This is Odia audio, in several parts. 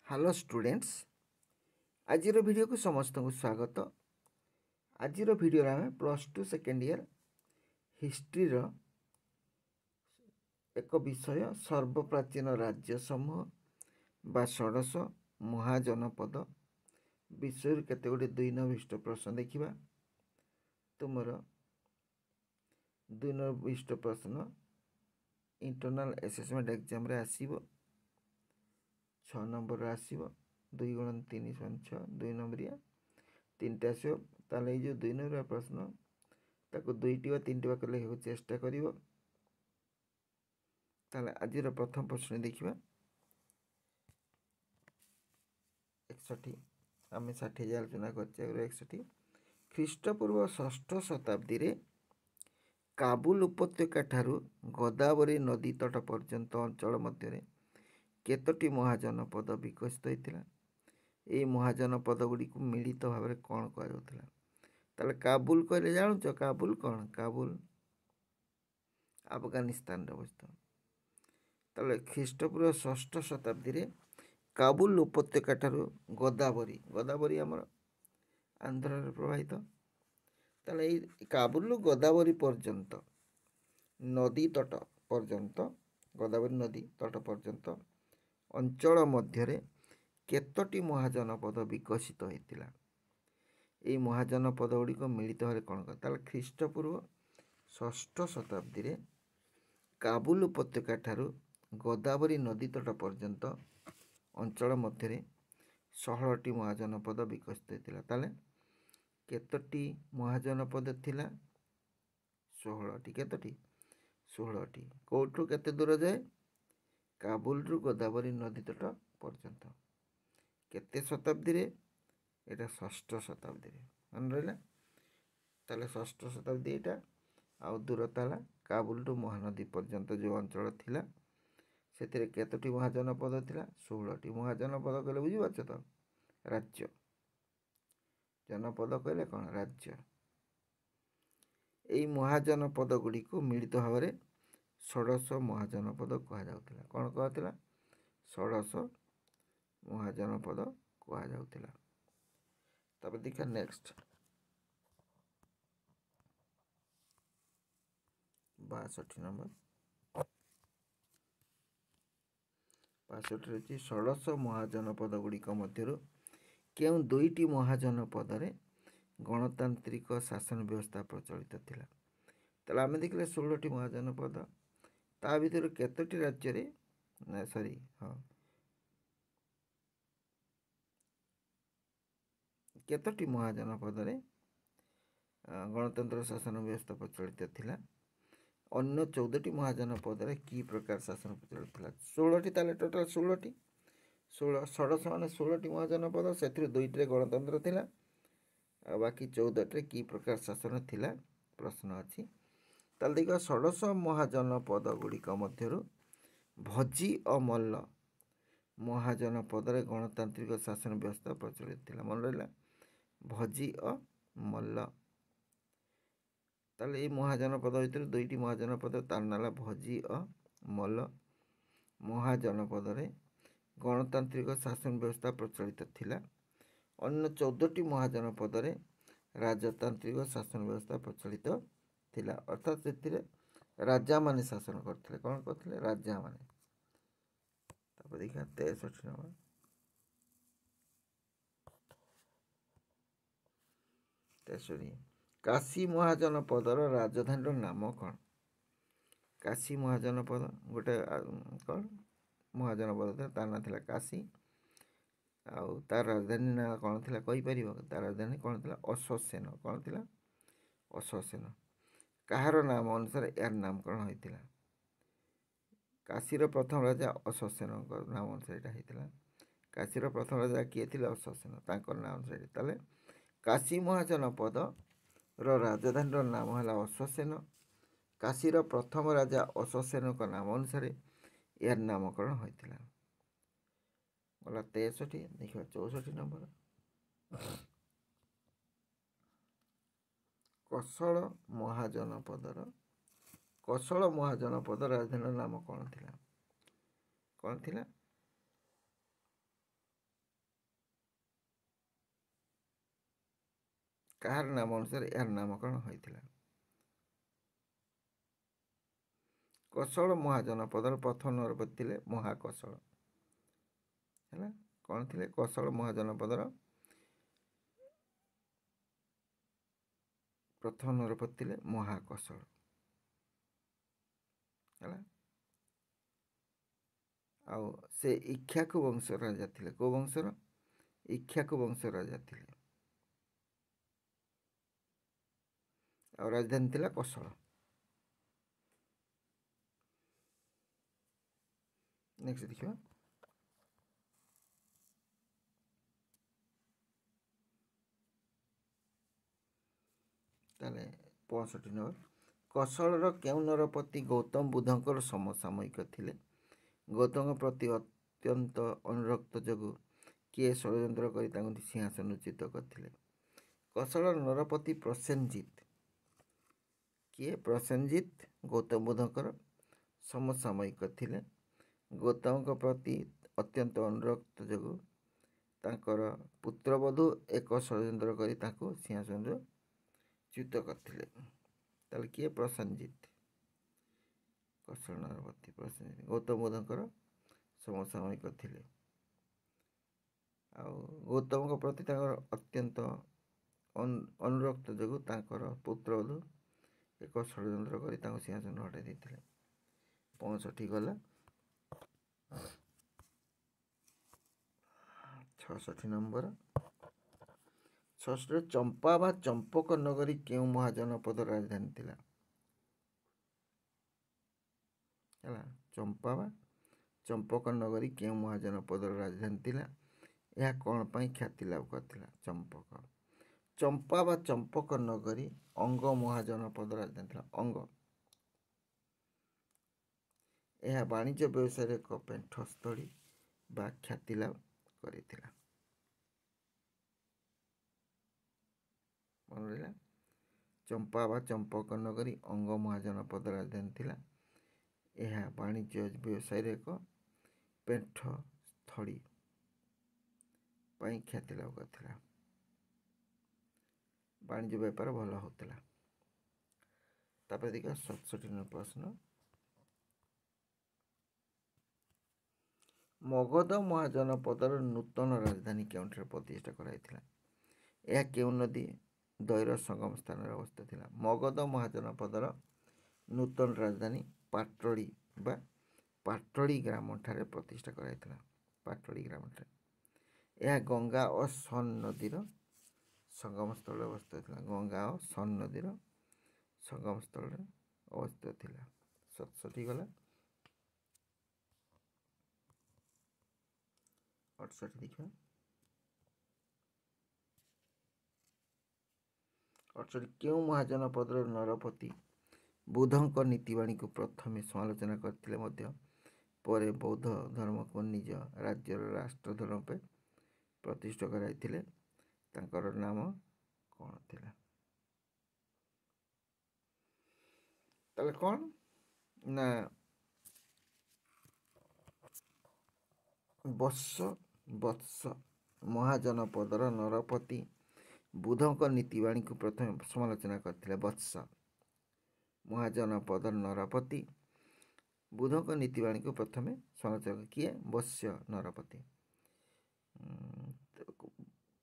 हेलो स्टूडेंट्स आज वीडियो को समस्त को स्वागत। आज वीडियो आम +2 सेकेंड ईयर हिस्ट्री एक विषय सर्वप्राचीन राज्य समूह बा षोडश महाजनपद विषय केते गोटे 2 नंबर प्रश्न देखा। तुम 2 नंबर प्रश्न इंटरनल असेसमेंट एग्जाम रे आसीबो 6 नंबर आसीबो 2 × 3 = 6 2 नंबरिया 3टा आसो। ताले जो 2 नंबर प्रश्न ताको 2टी वा 3टी वाक्य लिखा चेष्टा करिवो। ताले आज प्रथम प्रश्न देखिबा 61 आम 60 आलोचना करछे 61 ख्रीष्टपूर्व 6ठ शताब्दी रे काबुल उपत्यका ठारू गोदावरी नदी तट पर्यंत अंचल मध्य केतोटी महाजनपद विकसित होता। ये महाजनपद गुड़ी को मिलित भाव में कौन कहुला? ताले काबुल कहले जानूच काबुल कौन? काबुल अफगानिस्तान अवस्थित। ताले ख्रीष्टपूर्व 6ठ शताब्दी रे काबुल उपत्यका ठारू गोदावरी गोदावरी आमर आंध्र प्रवाहित। ताले काबुल गोदावरी पर्यंत नदी तट पर्यंत गोदावरी नदी तट पर्यंत अंचल मध्य केतोटी महाजनपद विकसित होता। ये महाजनपद गुड़िक मिलित भाव कौन कह? ख्रीष्टपूर्व 6ठ शताब्दी रे काबुल उपत्यका ठारू गोदावरी नदी तट पर्यंत अंचल मध्य 16टी महाजनपद विकसित होता। ताले केतोटी महाजनपद थिला? 16टी। केतोटी? 16टी। कोठू केते दूर जाए? काबुल रु गोदावरी नदी तट पर्यंत। केते शताब्दी रे? एटा 6ठ शताब्दी रे मन रहा। ताले 6ठ शताब्दी एटा आउ दूरता है काबुल रु महानदी पर्यंत जो अंचल थिला से केतोटी महाजनपद थिला? 16टी। महाजनपद कहले बुझी पारछ तो? राज्य। जनपद कहले कौन? राज्य। यही महाजनपद गुड़ी को मिलित भाव में षोडश महाजनपद कहुला। कौन कहला? षोडश महाजनपद कहुला। तब देखा नेक्स्ट 62 नंबर 62 षोडश महाजनपद गुड़िक मध्य क्यों 2टी महाजनपद रे गणतांत्रिक शासन व्यवस्था प्रचलित थिला? ताले आमे देखले 16टी महाजनपद ता भीतर केतोटी राज्य रे सॉरी हाँ केतोटी महाजनपद रे गणतंत्र शासन व्यवस्था प्रचलित थिला? अन्य 14टी महाजनपद रे की प्रकार शासन प्रचलित थिला? 16टी। ताले टोटल 16टी 16 माने 16टी महाजनपद से 2टी रे गणतंत्र थिला बाकी 14टी की प्रकार शासन थिला प्रश्न अछि। ताले देखा षोडश महाजनपद गुड़िक मध्य भजी और मल्ल महाजनपद रे गणतांत्रिक शासन व्यवस्था प्रचलित थिला। मन रहा भजी और मल्ल। ताले ये महाजनपद भीतर 2टी महाजनपद तार नाला भजी और मल्ल महाजनपद रे गणतांत्रिक शासन व्यवस्था प्रचलित थिला। अन्य 14टी महाजनपद रे राजतांत्रिक शासन व्यवस्था प्रचलित थिला। अर्थात से राजा माने शासन करथिले। कौन करथिले? राजा माने। तब देखा 63 नंबर 63 काशी महाजनपदर राजधानी नाम कौन? काशी महाजनपद गोटे कौन महाजनपद था तार ना थिला काशी आउ तार राजधानी ना कौन थिला कहि परिबो? तार राजधानी कौन थिला? अश्वसेन। कौन थिला? अश्वसेन। कहार नाम अनुसार यार नामकरण होता? काशीर प्रथम राजा अश्वसेन नाम अनुसार यहाँ होता। काशीर प्रथम राजा किए थे? अश्वसेन तांकर नाम अनुसार। ताले काशी महाजनपद रो राजधानी नाम है अश्वसेन। काशीर प्रथम राजा अश्वसेन का नाम अनुसार यार नामकरण होता। गला 63। देखा 64 नंबर कोशल महाजनपद राजधानी नाम कौन थिला? कौन थिला? କାହାର ନାମ ଅନୁସାରେ ଏହାର ନାମକରଣ ହୋଇଥିଲା? କୌଶଳ ମହାଜନପଦର ପ୍ରଥମ ନରପତି ଥିଲେ ମହାକୌଶଳ। ହେଲା, କ'ଣ ଥିଲେ? କୌଶଳ ମହାଜନପଦର ପ୍ରଥମ ନରପତି ଥିଲେ ମହାକୌଶଳ। ହେଲା, ଆଉ ସେ ଇକ୍ଷ୍ୱାକୁ ବଂଶର ରାଜା ଥିଲେ। କେଉଁ ବଂଶର? ଇକ୍ଷ୍ୱାକୁ ବଂଶର ରାଜା ଥିଲେ। ଆଉ ରାଜଧାନୀ ଥିଲା କୌଶଳ। ନେକ୍ସଟ ଦେଖିବା। ତାହେଲେ 65 ନମ୍ବର, କୌଶଳର କେଉଁ ନରପତି ଗୌତମ ବୁଦ୍ଧଙ୍କର ସମସାମୟିକ ଥିଲେ? ଗୌତମଙ୍କ ପ୍ରତି ଅତ୍ୟନ୍ତ ଅନୁରକ୍ତ ଯୋଗୁଁ କିଏ ଷଡ଼ଯନ୍ତ୍ର କରି ତାଙ୍କୁ ସିଂହାସନଚ୍ୟୁତ କରିଥିଲେ? କୌଶଳର ନରପତି ପ୍ରସେନଜିତ। କିଏ? ପ୍ରସେନଜିତ ଗୌତମ ବୁଦ୍ଧଙ୍କର ସମସାମୟିକ ଥିଲେ। ଗୌତମଙ୍କ ପ୍ରତି ଅତ୍ୟନ୍ତ ଅନୁରକ୍ତ ଯୋଗୁଁ ତାଙ୍କର ପୁତ୍ରବଧୂ ଏକ ଷଡ଼ଯନ୍ତ୍ର କରି ତାଙ୍କୁ ସିଂହାସନରୁ ଚ୍ୟୁତ କରିଥିଲେ। ତାହେଲେ କିଏ? ପ୍ରସେନଜିତ। କୌଶଳ ନରପତି ପ୍ରସେନଜିତ ଗୌତମ ବୁଦ୍ଧଙ୍କର ସମସାମୟିକ ଥିଲେ। ଆଉ ଗୌତମଙ୍କ ପ୍ରତି ତାଙ୍କର ଅତ୍ୟନ୍ତ ଅନୁରକ୍ତ ଯୋଗୁଁ ତାଙ୍କର ପୁତ୍ରବଧୂ ଏକ ଷଡ଼ଯନ୍ତ୍ର କରି ତାଙ୍କୁ ସିଂହାସନରୁ ହଟାଇ ଦେଇଥିଲେ। 65 ଗଲା। 66 ନମ୍ବର, ଷଷ୍ଠରେ ଚମ୍ପା ବା ଚମ୍ପକ ନଗରୀ କେଉଁ ମହାଜନପଦର ରାଜଧାନୀ ଥିଲା? ହେଲା, ଚମ୍ପା ବା ଚମ୍ପକ ନଗରୀ କେଉଁ ମହାଜନପଦର ରାଜଧାନୀ ଥିଲା? ଏହା କ'ଣ ପାଇଁ ଖ୍ୟାତି ଲାଭ କରିଥିଲା? ଚମ୍ପକ। ଚମ୍ପା ବା ଚମ୍ପକ ନଗରୀ ଅଙ୍ଗ ମହାଜନପଦର ରାଜଧାନୀ ଥିଲା। ଅଙ୍ଗ। ଏହା ବାଣିଜ୍ୟ ବ୍ୟବସାୟରେ ଏକ ପେଣ୍ଠସ୍ଥଳୀ ବା ଖ୍ୟାତି ଲାଭ କରିଥିଲା। ମନେ ରହିଲା? ଚମ୍ପା ବା ଚମ୍ପକ ନଗରୀ ଅଙ୍ଗ ମହାଜନପଦର ରାଜଧାନୀ ଥିଲା। ଏହା ବାଣିଜ୍ୟ ବ୍ୟବସାୟରେ ଏକ ପେଣ୍ଠସ୍ଥଳୀ ପାଇଁ ଖ୍ୟାତି ଲାଭ କରିଥିଲା। ବାଣିଜ୍ୟ ବେପାର ଭଲ ହେଉଥିଲା। ତାପରେ ଦେଖିବା 67 ନମ୍ବର ପ୍ରଶ୍ନ, ମଗଧ ମହାଜନପଦର ନୂତନ ରାଜଧାନୀ କେଉଁଠାରେ ପ୍ରତିଷ୍ଠା କରାଯାଇଥିଲା? ଏହା କେଉଁ ନଦୀ ଦ୍ୱୟର ସଙ୍ଗମ ସ୍ଥାନରେ ଅବସ୍ଥିତ ଥିଲା? ମଗଧ ମହାଜନପଦର ନୂତନ ରାଜଧାନୀ ପାଟଳି ବା ପାଟଳି ଗ୍ରାମଠାରେ ପ୍ରତିଷ୍ଠା କରାଯାଇଥିଲା। ପାଟଳି ଗ୍ରାମଠାରେ। ଏହା ଗଙ୍ଗା ଓ ସୋନ ନଦୀର ସଙ୍ଗମ ସ୍ଥଳରେ ଅବସ୍ଥିତ ଥିଲା। ଗଙ୍ଗା ଓ ସୋନ ନଦୀର ସଙ୍ଗମ ସ୍ଥଳରେ ଅବସ୍ଥିତ ଥିଲା। 67 ଗଲା। 68 ଦେଖିବା। 68 କେଉଁ ମହାଜନପଦର ନରପତି ବୁଦ୍ଧଙ୍କ ନୀତିବାଣୀକୁ ପ୍ରଥମେ ସମାଲୋଚନା କରିଥିଲେ ମଧ୍ୟ ପରେ ବୌଦ୍ଧ ଧର୍ମକୁ ନିଜ ରାଜ୍ୟର ରାଷ୍ଟ୍ରଧର୍ମ ରୂପେ ପ୍ରତିଷ୍ଠା କରାଯାଇଥିଲେ? ତାଙ୍କର ନାମ କ'ଣ ଥିଲା? ତାହେଲେ କ'ଣ ନା ବତ୍ସ ମହାଜନପଦର ନରପତି ବୁଦ୍ଧଙ୍କ ନୀତିବାଣୀକୁ ପ୍ରଥମେ ସମାଲୋଚନା କରିଥିଲେ। ବତ୍ସ ମହାଜନପଦର ନରପତି ବୁଦ୍ଧଙ୍କ ନୀତିବାଣୀକୁ ପ୍ରଥମେ ସମାଲୋଚନା। କିଏ? ବତ୍ସ ନରପତି।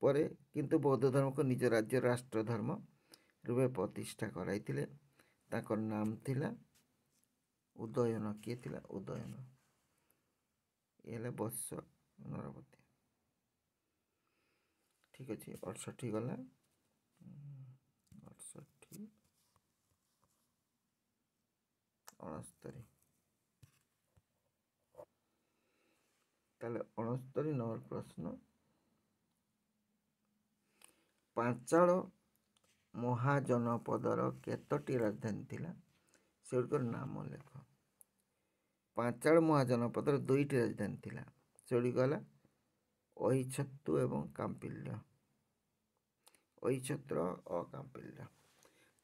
ପରେ କିନ୍ତୁ ବୌଦ୍ଧ ଧର୍ମକୁ ନିଜ ରାଜ୍ୟର ରାଷ୍ଟ୍ର ଧର୍ମ ରୂପେ ପ୍ରତିଷ୍ଠା କରାଇଥିଲେ। ତାଙ୍କର ନାମ ଥିଲା ଉଦୟନ। କିଏ ଥିଲା? ଉଦୟନ। ଇଏ ହେଲେ ବତ୍ସ ନରପତି। ଠିକ୍ ଅଛି। 68 ଗଲା। 68 69। ତାହେଲେ 69 ନମ୍ବର ପ୍ରଶ୍ନ, ପାଞ୍ଚାଳ ମହାଜନପଦର କେତୋଟି ରାଜଧାନୀ ଥିଲା? ସେଗୁଡ଼ିକର ନାମ ଲେଖ। ପାଞ୍ଚାଳ ମହାଜନପଦର 2ଟି ରାଜଧାନୀ ଥିଲା। ସେଗୁଡ଼ିକ ହେଲା ଅହିଚ୍ଛତ୍ର ଏବଂ କାମ୍ପିଲ୍ୟ। ଅହିଚ୍ଛତ୍ର ଓ କାମ୍ପିଲ୍ୟ।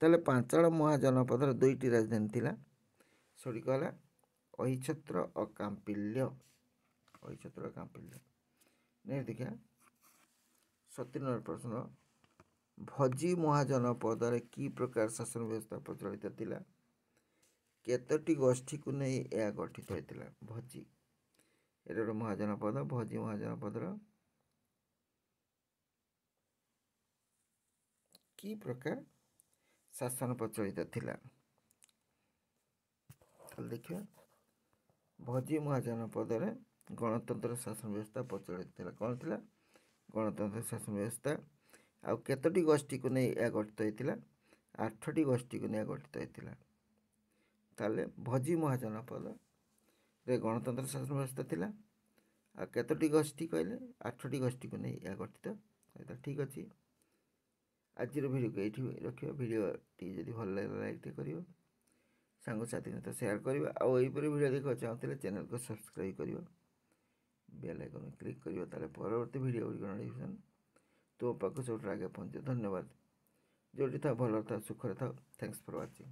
ତାହେଲେ ପାଞ୍ଚାଳ ମହାଜନପଦର 2ଟି ରାଜଧାନୀ ଥିଲା। ସେଗୁଡ଼ିକ ହେଲା ଅହିଚ୍ଛତ୍ର ଓ କାମ୍ପିଲ୍ୟ। ଅହିଚ୍ଛତ୍ର ଓ କାମ୍ପିଲ୍ୟ। ନେକ୍ସଟ ଦେଖିବା 70 ନମ୍ବର ପ୍ରଶ୍ନ, ଭଜି ମହାଜନପଦରେ କି ପ୍ରକାର ଶାସନ ବ୍ୟବସ୍ଥା ପ୍ରଚଳିତ ଥିଲା? କେତୋଟି ଗୋଷ୍ଠୀକୁ ନେଇ ଏହା ଗଠିତ ହୋଇଥିଲା? ଭଜି, ଏଟା ଗୋଟେ ମହାଜନପଦ। ଭଜି ମହାଜନପଦର କି ପ୍ରକାର ଶାସନ ପ୍ରଚଳିତ ଥିଲା? ତାହେଲେ ଦେଖିବା, ଭଜି ମହାଜନପଦରେ ଗଣତନ୍ତ୍ର ଶାସନ ବ୍ୟବସ୍ଥା ପ୍ରଚଳିତ ଥିଲା। କ'ଣ ଥିଲା? ଗଣତନ୍ତ୍ର ଶାସନ ବ୍ୟବସ୍ଥା। ଆଉ କେତୋଟି ଗୋଷ୍ଠୀକୁ ନେଇ ଏହା ଗଠିତ ହୋଇଥିଲା? 8ଟି ଗୋଷ୍ଠୀକୁ ନେଇ ଗଠିତ ହୋଇଥିଲା। ତାହେଲେ ଭଜି ମହାଜନପଦରେ ଗଣତନ୍ତ୍ର ଶାସନ ବ୍ୟବସ୍ଥା ଥିଲା। ଆଉ କେତୋଟି ଗୋଷ୍ଠୀ କହିଲେ? 8ଟି ଗୋଷ୍ଠୀକୁ ନେଇ ଏହା ଗଠିତ ହୋଇଥିଲା। ଠିକ୍ ଅଛି, ଆଜିର ଭିଡ଼ିଓକୁ ଏଇଠି ରଖିବା। ଭିଡ଼ିଓଟି ଯଦି ଭଲ ଲାଗିଲା ଲାଇକ୍ଟେ କରିବ, ସାଙ୍ଗସାଥୀଙ୍କ ସହିତ ସେୟାର କରିବା। ଆଉ ଏହିପରି ଭିଡ଼ିଓ ଦେଖିବାକୁ ଚାହୁଁଥିଲେ ଚ୍ୟାନେଲକୁ ସବସ୍କ୍ରାଇବ୍ କରିବ, ବେଲ୍ ଆଇକନ୍ କ୍ଲିକ୍ କରିବ। ତାହେଲେ ପରବର୍ତ୍ତୀ ଭିଡ଼ିଓ ଗୁଡ଼ିକ ନୋଟିଫିକେସନ୍ ତୁମ ପାଖକୁ ସବୁଠାରୁ ଆଗେ ପହଞ୍ଚିବ। ଧନ୍ୟବାଦ। ଯେଉଁଠି ଥାଉ ଭଲରେ ଥାଉ, ସୁଖରେ ଥାଉ। Thanks for watching.